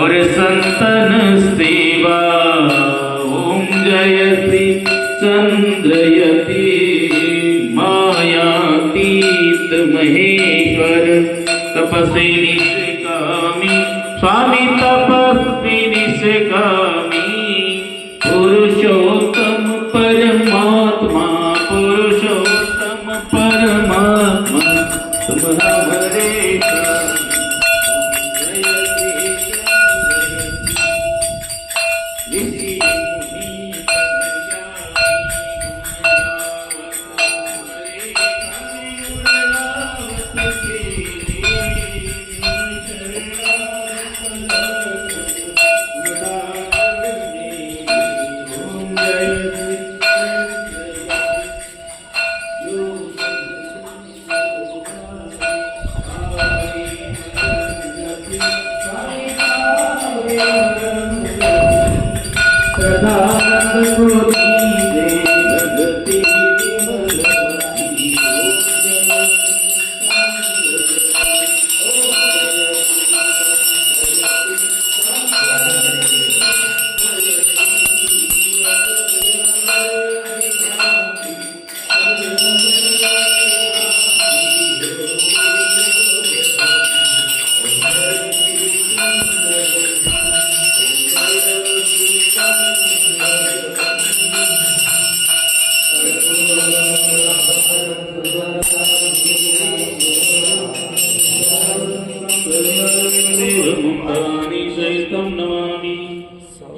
और संतन सेवा। ओम जय श्री चंद्रयति मायातीत महेश्वर तपस्वी निष्कामी स्वामी तपस्वी निष्कामी पुरुषोत्तम परमात्मा पुरुषोत्तम परमात्मा तुम्हारे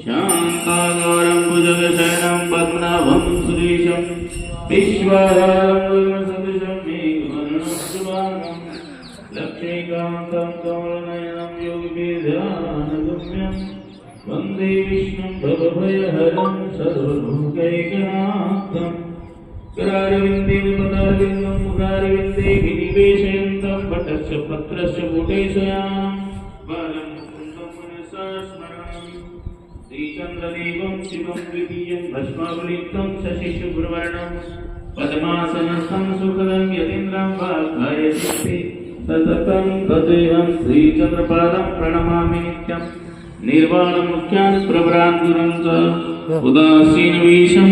शांताकारं भुजगशयनं पद्मनाभं सुरेशं विश्वाधारं सदृशं मेघवर्णं शुभांगं लक्ष्मीकान्तं कमलनयनं योगिभिर्ध्यानगम्यं वन्दे विष्णुं भवभयहरं सर्वलोकैकनाथं करारविन्दे पदारविन्दं मुखारविन्दे विनिवेशयन्तं वटस्य पत्रस्य पुटेशयानं बालं मुकुन्दं मनसा स्मरामि श्रीचन्द्रदेवं शिवं द्वितीयं भस्मावलिप्तं शशिशुभ्रवर्णं पद्मासनस्थं सुखदं यतीन्द्रं वाग्भयसिद्धे सततं तदेहं श्रीचन्द्रपादं प्रणमामि नित्यं निर्वाणमुख्यान् प्रभरान् गुरुं च उदासीनवेषं